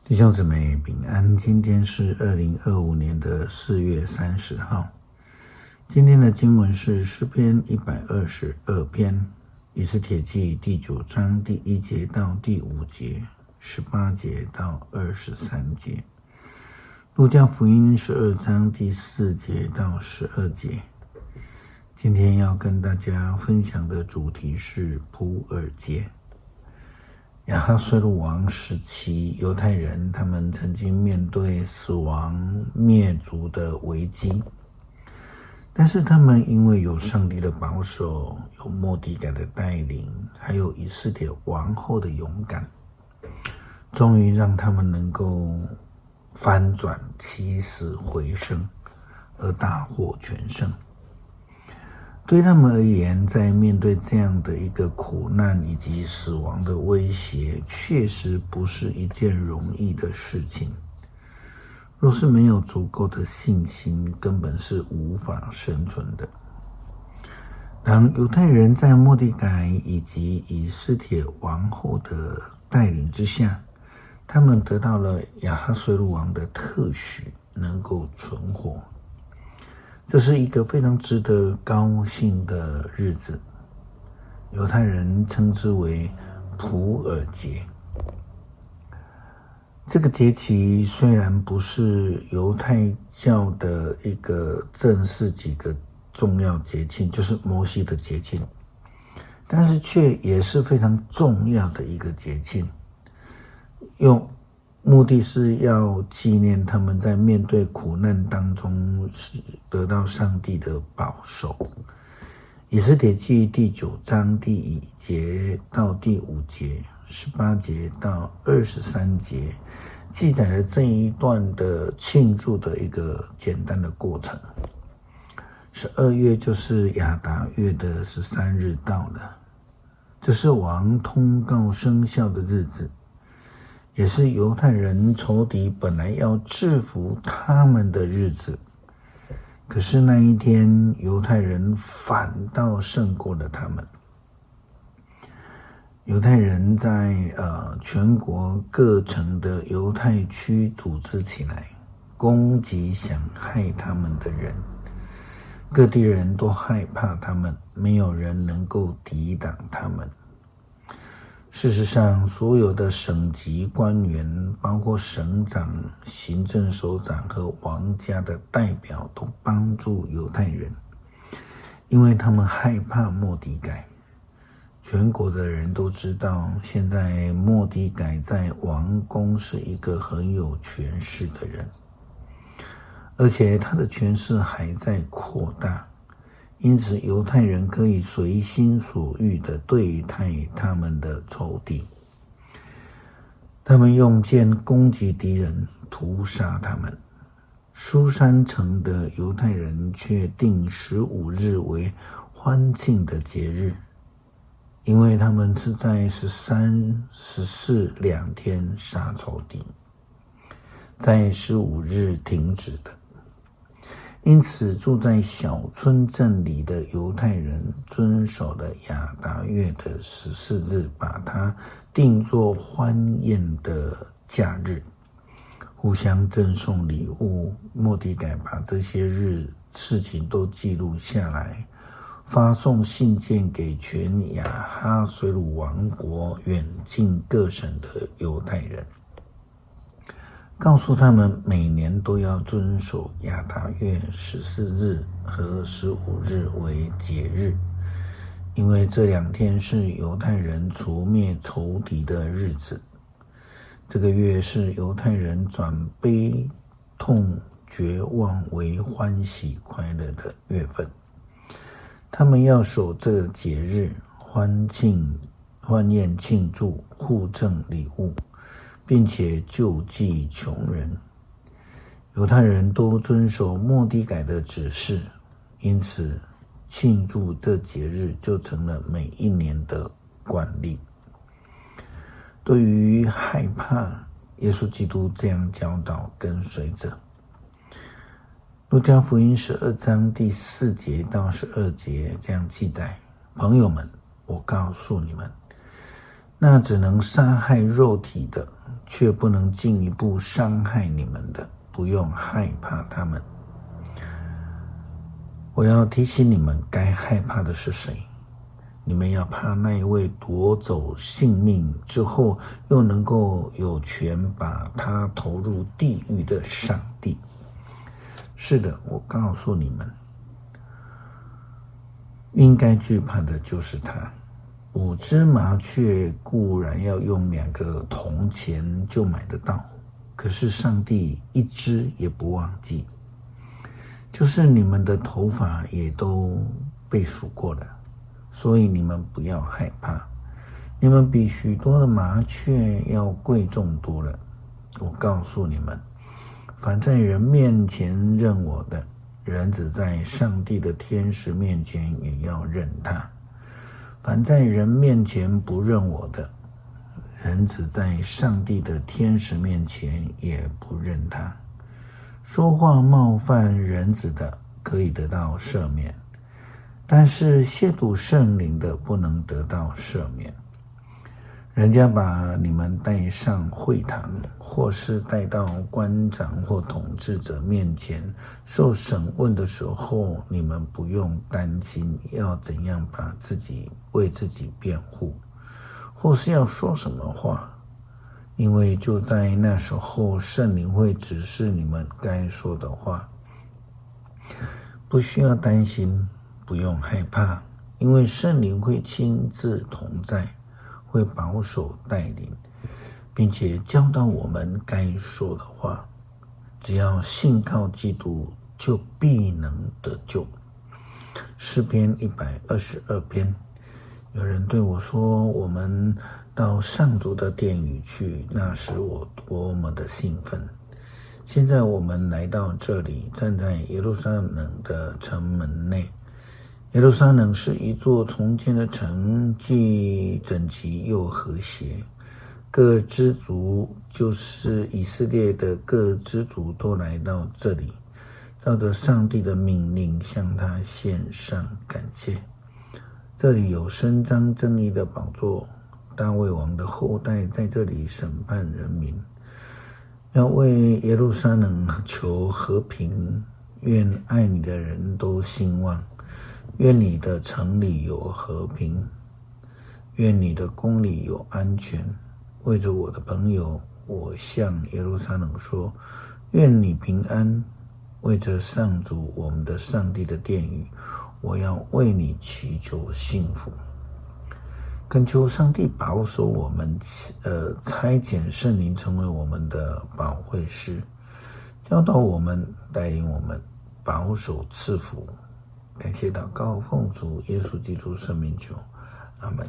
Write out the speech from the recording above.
弟兄姊妹平安，今天是2025年4月30号。今天的经文是诗篇122篇，以斯帖记第9章第1节到第5节，18节到23节。路加福音12章第4节到12节。今天要跟大家分享的主题是普珥节。亚哈随鲁王时期，犹太人他们曾经面对死亡灭族的危机，但是他们因为有上帝的保守，有末底改的带领，还有以斯帖王后的勇敢，终于让他们能够翻转起死回生，而大获全胜。对他们而言，在面对这样的一个苦难以及死亡的威胁，确实不是一件容易的事情。若是没有足够的信心，根本是无法生存的。当犹太人在末底改以及以斯帖王后的带领之下，他们得到了亚哈随鲁王的特许，能够存活。这是一个非常值得高兴的日子，犹太人称之为普珥节。这个节期虽然不是犹太教的一个正式几个重要节庆，就是摩西的节庆，但是却也是非常重要的一个节庆，目的是要纪念他们在面对苦难当中得到上帝的保守。以斯帖记第9章第1节到第5节，18节到23节，记载了这一段的庆祝的一个简单的过程。12月就是亚达月的13日到了，这是王通告生效的日子，也是犹太人仇敌本来要制服他们的日子。可是那一天，犹太人反倒胜过了他们。犹太人在全国各城的犹太区组织起来，攻击想害他们的人。各地人都害怕他们，没有人能够抵挡他们。事实上，所有的省级官员，包括省长、行政首长和王家的代表，都帮助犹太人，因为他们害怕末底改。全国的人都知道，现在末底改在王宫是一个很有权势的人，而且他的权势还在扩大。因此，犹太人可以随心所欲地对待他们的仇敌。他们用剑攻击敌人，屠杀他们。书珊城的犹太人却定15日为欢庆的节日，因为他们是在13、14两天杀仇敌，在15日停止的。因此，住在小村镇里的犹太人遵守了亚达月的14日，把它定作欢宴的假日，互相赠送礼物。末底改把这些事情都记录下来，发送信件给全亚哈随鲁王国远近各省的犹太人，告诉他们每年都要遵守亚达月14日和15日为节日，因为这2天是犹太人除灭仇敌的日子。这个月是犹太人转悲痛绝望为欢喜快乐的月份，他们要守这个节日，欢宴庆祝，互赠礼物，并且救济穷人。犹太人都遵守末底改的指示，因此庆祝这节日就成了每一年的惯例。对于害怕，耶稣基督这样教导跟随者。路加福音12章第4节到12节这样记载：朋友们，我告诉你们，那只能杀害肉体的，却不能进一步伤害你们的，不用害怕他们。我要提醒你们，该害怕的是谁？你们要怕那一位夺走性命之后，又能够有权把他投入地狱的上帝。是的，我告诉你们，应该惧怕的就是他。5只麻雀固然要用2个铜钱就买得到，可是上帝1只也不忘记。就是你们的头发也都被数过了，所以你们不要害怕，你们比许多的麻雀要贵重多了。我告诉你们，凡在人面前认我的，人子在上帝的天使面前也要认他；凡在人面前不认我的，人子在上帝的天使面前也不认他。说话冒犯人子的，可以得到赦免，但是亵渎圣灵的，不能得到赦免。人家把你们带上会堂，或是带到官长或统治者面前受审问的时候，你们不用担心要怎样为自己辩护，或是要说什么话，因为就在那时候，圣灵会指示你们该说的话。不需要担心，不用害怕，因为圣灵会亲自同在，会保守带领，并且教导我们该说的话。只要信靠基督，就必能得救。诗篇122篇，有人对我说，我们到上主的殿宇去，那使我多么的兴奋。现在我们来到这里，站在耶路撒冷的城门内。耶路撒冷是一座重建的城，既整齐又和谐。各支族，就是以色列的各支族，都来到这里，照着上帝的命令向他献上感谢。这里有伸张正义的宝座，大卫王的后代在这里审判人民。要为耶路撒冷求和平，愿爱你的人都兴旺，愿你的城里有和平，愿你的宫里有安全。为着我的朋友，我向耶路撒冷说，愿你平安。为着上主我们的上帝的殿宇，我要为你祈求幸福。恳求上帝保守我们，差遣圣灵成为我们的保惠师，教导我们，带领我们，保守赐福。感谢祷告，奉主耶稣基督圣名求，阿们。